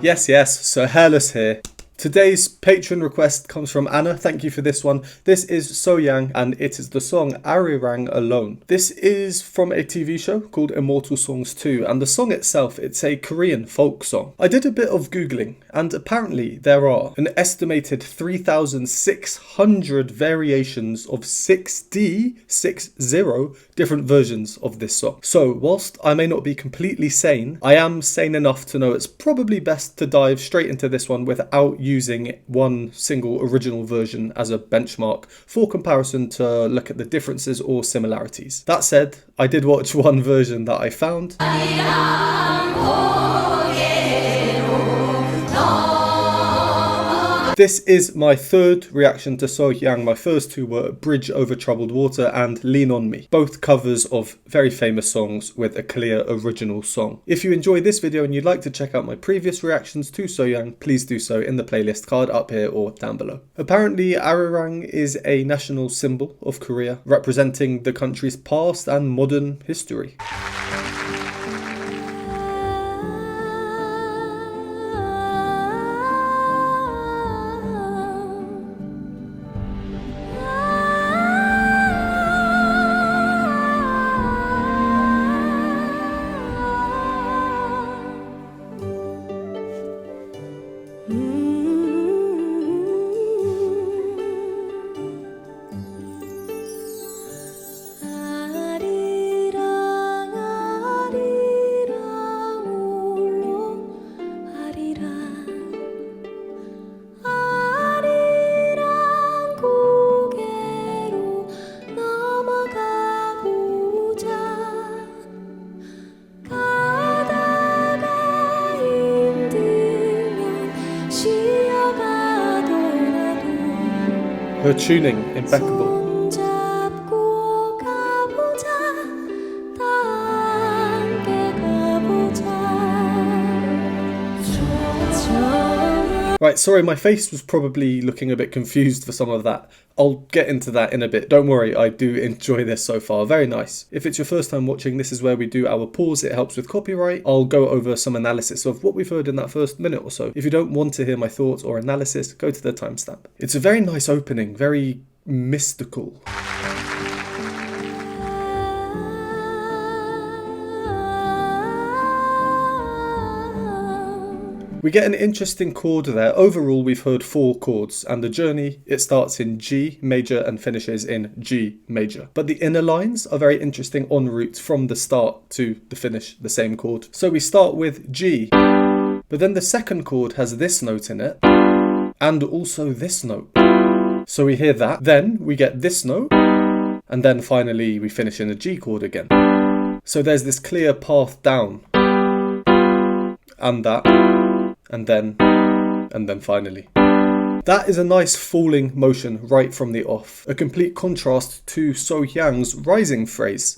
Yes, so Hairless here. Today's patron request comes from Anna. Thank you for this one. This is Sohyang and it is the song Arirang Alone. This is from a TV show called Immortal Songs 2, and the song itself, it's a Korean folk song. I did a bit of Googling and apparently there are an estimated 3,600 variations of 60 different versions of this song. So whilst I may not be completely sane, I am sane enough to know it's probably best to dive straight into this one without using one single original version as a benchmark for comparison to look at the differences or similarities. That said, I did watch one version that I found. This is my third reaction to Sohyang. My first two were Bridge Over Troubled Water and Lean On Me, both covers of very famous songs with a clear original song. If you enjoyed this video and you'd like to check out my previous reactions to Sohyang, please do so in the playlist card up here or down below. Apparently, Arirang is a national symbol of Korea, representing the country's past and modern history. Her tuning, impeccable. Right, sorry, my face was probably looking a bit confused for some of that. I'll get into that in a bit. Don't worry, I do enjoy this so far. Very nice. If it's your first time watching, this is where we do our pause. It helps with copyright. I'll go over some analysis of what we've heard in that first minute or so. If you don't want to hear my thoughts or analysis, go to the timestamp. It's a very nice opening, very mystical. We get an interesting chord there. Overall, we've heard 4 chords, and the journey, it starts in G major and finishes in G major. But the inner lines are very interesting en route from the start to the finish, the same chord. So we start with G, but then the second chord has this note in it, and also this note. So we hear that, then we get this note, and then finally we finish in a G chord again. So there's this clear path down, and that, and then finally. That is a nice falling motion right from the off, a complete contrast to Sohyang's rising phrase,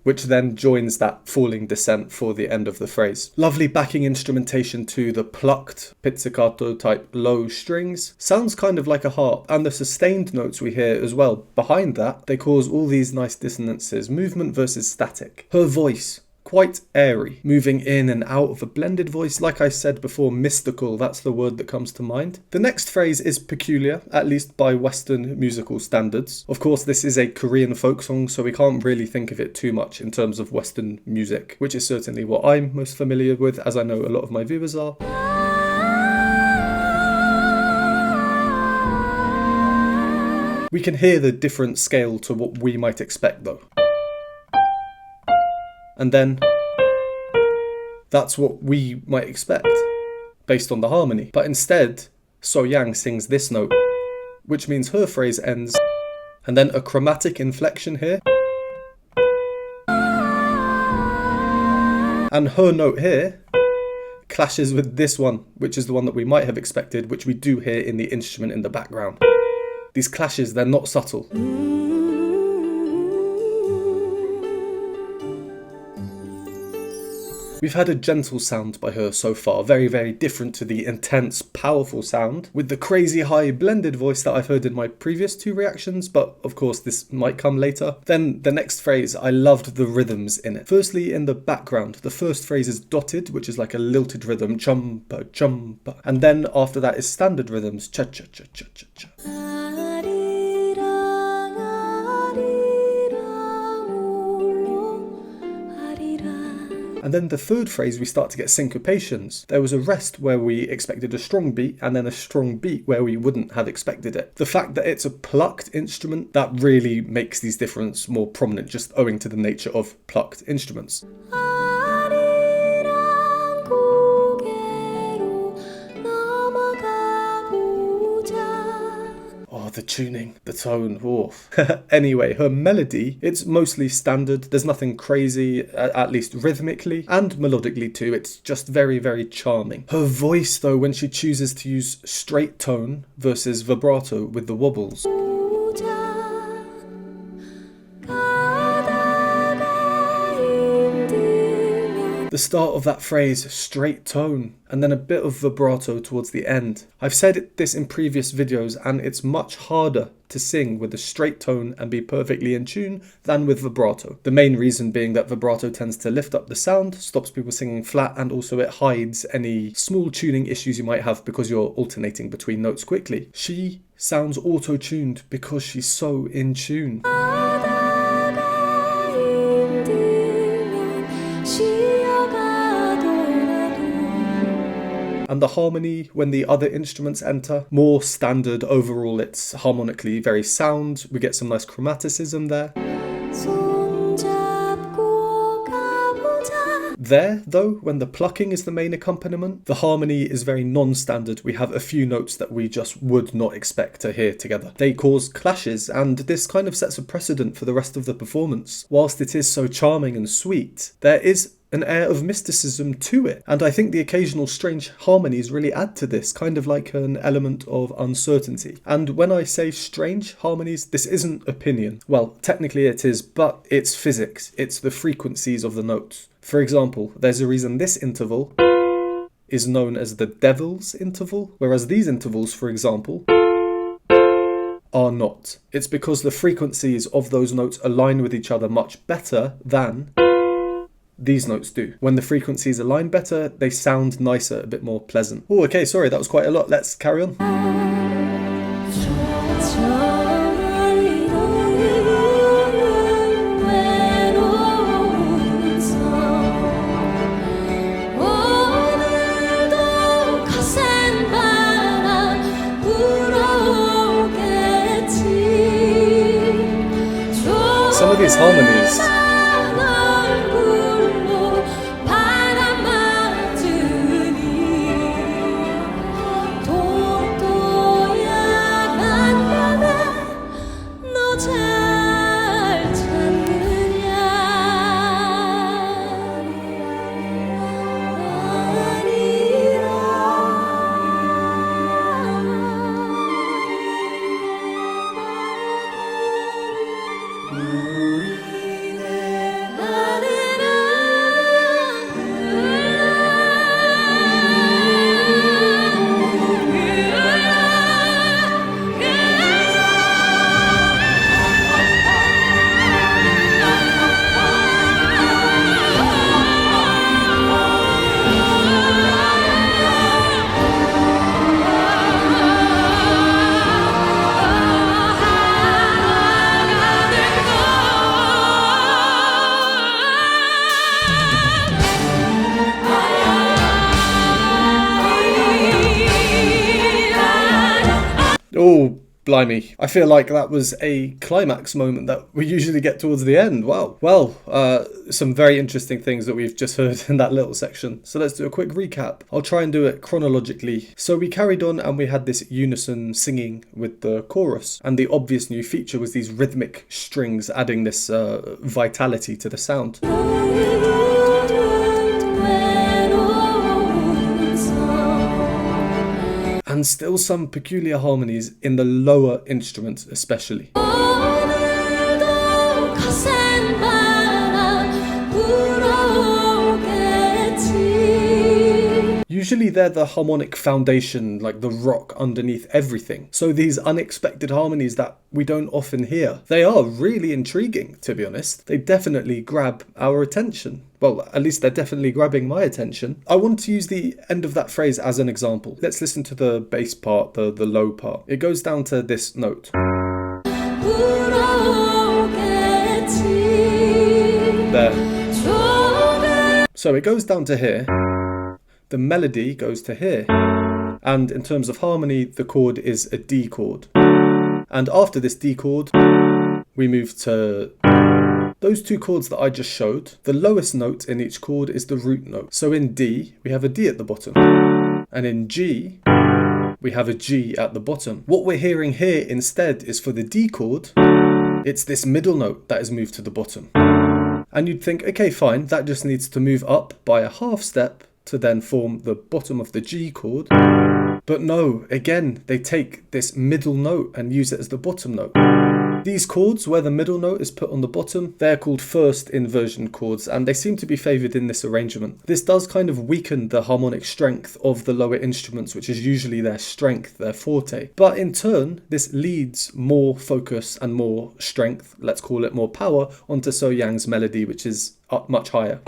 which then joins that falling descent for the end of the phrase. Lovely backing instrumentation to the plucked pizzicato type low strings. Sounds kind of like a harp, and the sustained notes we hear as well behind that, they cause all these nice dissonances, movement versus static. Her voice, quite airy, moving in and out of a blended voice. Like I said before, mystical, that's the word that comes to mind. The next phrase is peculiar, at least by Western musical standards. Of course, this is a Korean folk song, so we can't really think of it too much in terms of Western music, which is certainly what I'm most familiar with, as I know a lot of my viewers are. We can hear the different scale to what we might expect though. And then that's what we might expect based on the harmony. But instead, Sohyang sings this note, which means her phrase ends, and then a chromatic inflection here. And her note here clashes with this one, which is the one that we might have expected, which we do hear in the instrument in the background. These clashes, they're not subtle. We've had a gentle sound by her so far, very, very different to the intense, powerful sound with the crazy high blended voice that I've heard in my previous 2 reactions, but of course this might come later. Then the next phrase, I loved the rhythms in it. Firstly, in the background, the first phrase is dotted, which is like a lilted rhythm, chumpa, chumpa, and then after that is standard rhythms, cha cha cha cha cha cha. And then the third phrase, we start to get syncopations. There was a rest where we expected a strong beat, and then a strong beat where we wouldn't have expected it. The fact that it's a plucked instrument, that really makes these differences more prominent, just owing to the nature of plucked instruments. The tuning, the tone, oof. Anyway, her melody, it's mostly standard. There's nothing crazy, at least rhythmically, and melodically too. It's just very, very charming. Her voice, though, when she chooses to use straight tone versus vibrato with the wobbles. The start of that phrase, straight tone, and then a bit of vibrato towards the end. I've said this in previous videos, and it's much harder to sing with a straight tone and be perfectly in tune than with vibrato. The main reason being that vibrato tends to lift up the sound, stops people singing flat, and also it hides any small tuning issues you might have because you're alternating between notes quickly. She sounds auto-tuned because she's so in tune. And the harmony when the other instruments enter, more standard overall. It's harmonically very sound. We get some nice chromaticism there. There, though, when the plucking is the main accompaniment, the harmony is very non-standard. We have a few notes that we just would not expect to hear together. They cause clashes, and this kind of sets a precedent for the rest of the performance. Whilst it is so charming and sweet, there is an air of mysticism to it, and I think the occasional strange harmonies really add to this, kind of like an element of uncertainty. And when I say strange harmonies, this isn't opinion. Well, technically it is, but it's physics. It's the frequencies of the notes. For example, there's a reason this interval is known as the devil's interval, whereas these intervals, for example, are not. It's because the frequencies of those notes align with each other much better than these notes do. When the frequencies align better, they sound nicer, a bit more pleasant. Oh, okay, sorry, that was quite a lot. Let's carry on. Some of these harmonies, oh, blimey. I feel like that was a climax moment that we usually get towards the end. Wow. Well, some very interesting things that we've just heard in that little section. So let's do a quick recap. I'll try and do it chronologically. So we carried on and we had this unison singing with the chorus. And the obvious new feature was these rhythmic strings adding this vitality to the sound. And still some peculiar harmonies in the lower instruments especially. Usually they're the harmonic foundation, like the rock underneath everything. So these unexpected harmonies that we don't often hear, they are really intriguing, to be honest. They definitely grab our attention. Well, at least they're definitely grabbing my attention. I want to use the end of that phrase as an example. Let's listen to the bass part, the low part. It goes down to this note. There. So it goes down to here. The melody goes to here. And in terms of harmony, the chord is a D chord. And after this D chord, we move to those two chords that I just showed. The lowest note in each chord is the root note. So in D, we have a D at the bottom. And in G, we have a G at the bottom. What we're hearing here instead is for the D chord, it's this middle note that is moved to the bottom. And you'd think, okay, fine, that just needs to move up by a half step to then form the bottom of the G chord. But no, again, they take this middle note and use it as the bottom note. These chords, where the middle note is put on the bottom, they're called first inversion chords, and they seem to be favoured in this arrangement. This does kind of weaken the harmonic strength of the lower instruments, which is usually their strength, their forte. But in turn, this leads more focus and more strength, let's call it more power, onto Sohyang's melody, which is up much higher.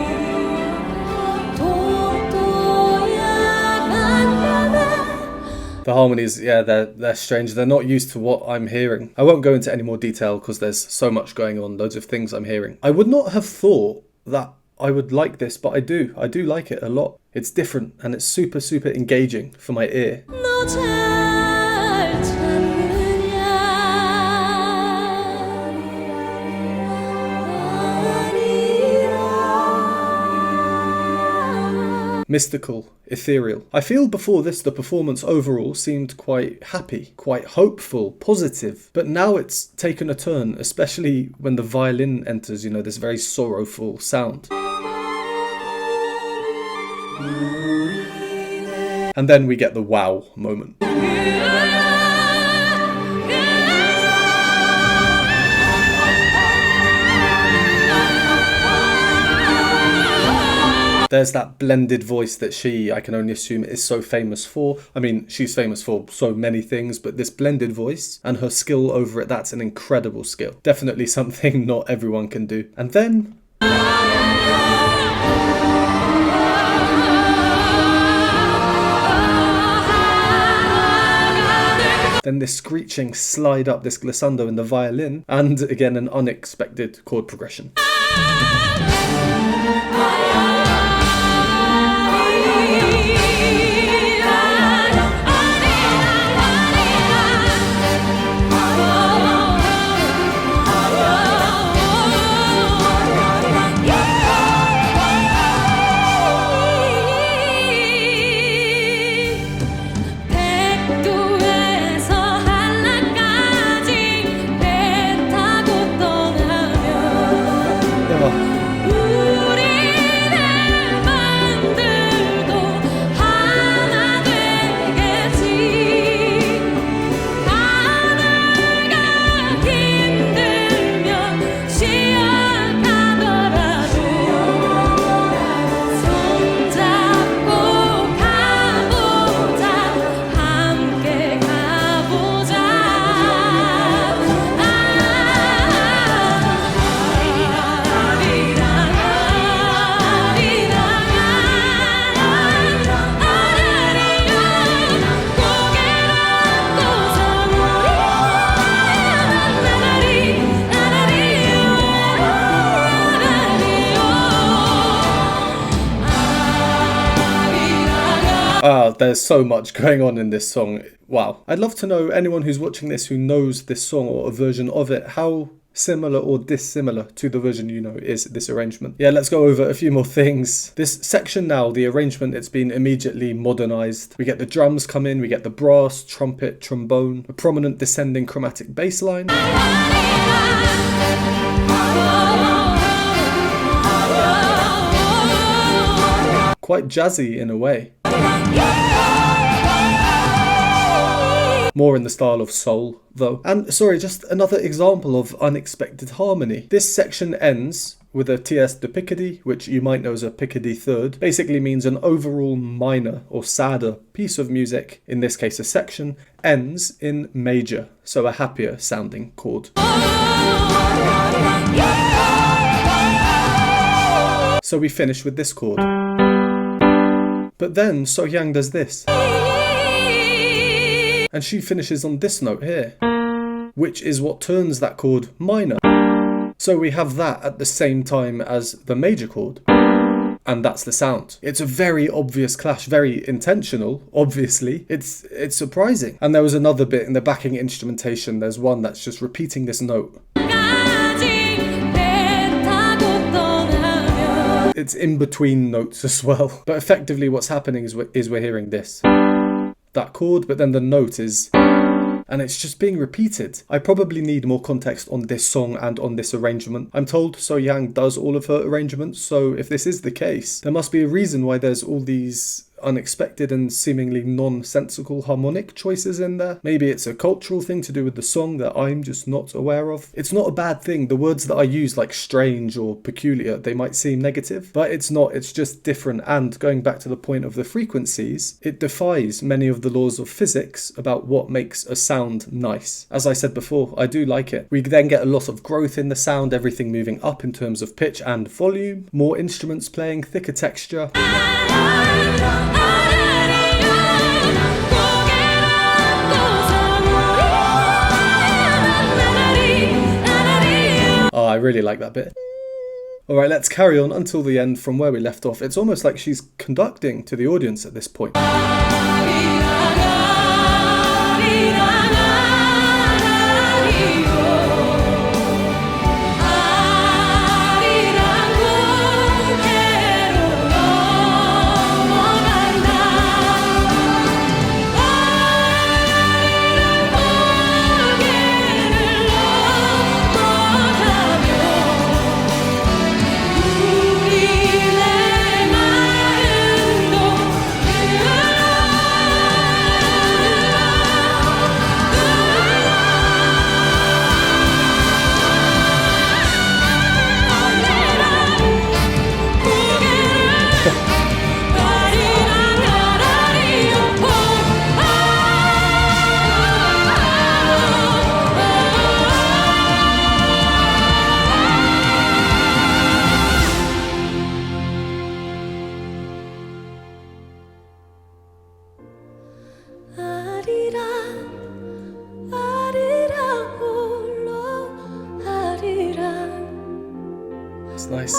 The harmonies, yeah, they're strange. They're not used to what I'm hearing. I won't go into any more detail because there's so much going on, loads of things I'm hearing. I would not have thought that I would like this, but I do. I do like it a lot. It's different and it's super, super engaging for my ear. Mystical, ethereal. I feel before this the performance overall seemed quite happy, quite hopeful, positive, but now it's taken a turn, especially when the violin enters, this very sorrowful sound. And then we get the wow moment. There's that blended voice that I can only assume, is so famous for. I mean, she's famous for so many things, but this blended voice and her skill over it, that's an incredible skill. Definitely something not everyone can do. And then this screeching slide up, this glissando in the violin, and again an unexpected chord progression. There's so much going on in this song. Wow. I'd love to know anyone who's watching this who knows this song or a version of it, how similar or dissimilar to the version is this arrangement. Yeah, let's go over a few more things. This section now, the arrangement, it's been immediately modernized. We get the drums come in, we get the brass, trumpet, trombone, a prominent descending chromatic bass line. Quite jazzy in a way. More in the style of soul, though. And sorry, just another example of unexpected harmony. This section ends with a tierce de Picardy, which you might know as a Picardy third, basically means an overall minor or sadder piece of music, in this case a section, ends in major, so a happier sounding chord. So we finish with this chord. But then Sohyang does this. And she finishes on this note here, which is what turns that chord minor. So we have that at the same time as the major chord. And that's the sound. It's a very obvious clash, very intentional, obviously. It's surprising. And there was another bit in the backing instrumentation. There's one that's just repeating this note. It's in between notes as well. But effectively what's happening is we're hearing this. That chord, but then the note is... and it's just being repeated. I probably need more context on this song and on this arrangement. I'm told Sohyang does all of her arrangements, so if this is the case, there must be a reason why there's all these unexpected and seemingly nonsensical harmonic choices in there. Maybe it's a cultural thing to do with the song that I'm just not aware of. It's not a bad thing. The words that I use, like strange or peculiar, they might seem negative, but it's not. It's just different. And going back to the point of the frequencies, it defies many of the laws of physics about what makes a sound nice. As I said before, I do like it. We then get a lot of growth in the sound, everything moving up in terms of pitch and volume, more instruments playing, thicker texture. Oh, I really like that bit. Alright, let's carry on until the end from where we left off. It's almost like she's conducting to the audience at this point. It's nice.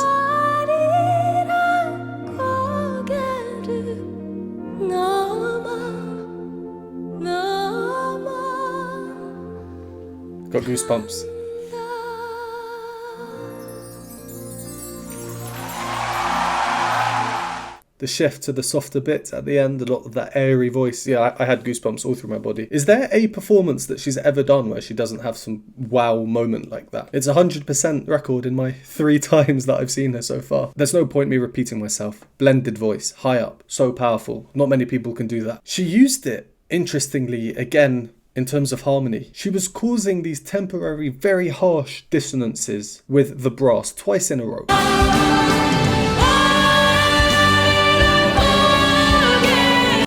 Got goosebumps. The shift to the softer bit at the end, a lot of that airy voice. Yeah, I had goosebumps all through my body. Is there a performance that she's ever done where she doesn't have some wow moment like that? It's 100% record in my 3 times that I've seen her so far. There's no point me repeating myself. Blended voice, high up, so powerful. Not many people can do that. She used it, interestingly, again, in terms of harmony. She was causing these temporary, very harsh dissonances with the brass twice in a row.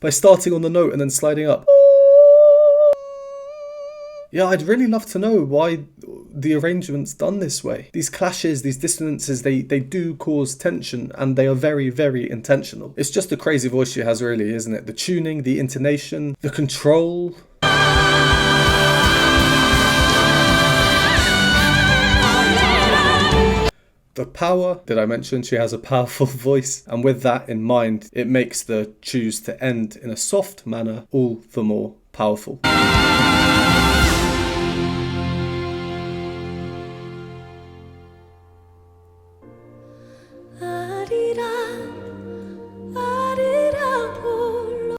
By starting on the note and then sliding up. Yeah, I'd really love to know why the arrangement's done this way. These clashes, these dissonances, they do cause tension, and they are very, very intentional. It's just a crazy voice she has, really, isn't it? The tuning, the intonation, the control. The power, did I mention she has a powerful voice? And with that in mind, it makes the choose to end in a soft manner all the more powerful.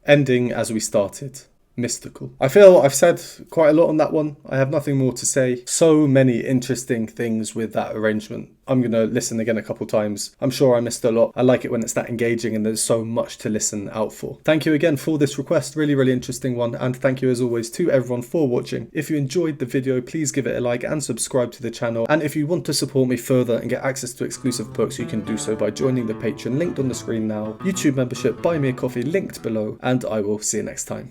Ending as we started. mystical. I feel I've said quite a lot on that one. I have nothing more to say. So many interesting things with that arrangement. I'm going to listen again a couple times. I'm sure I missed a lot. I like it when it's that engaging and there's so much to listen out for. Thank you again for this request. Really, really interesting one. And thank you as always to everyone for watching. If you enjoyed the video, please give it a like and subscribe to the channel. And if you want to support me further and get access to exclusive perks, you can do so by joining the Patreon linked on the screen now, YouTube membership, buy me a coffee linked below, and I will see you next time.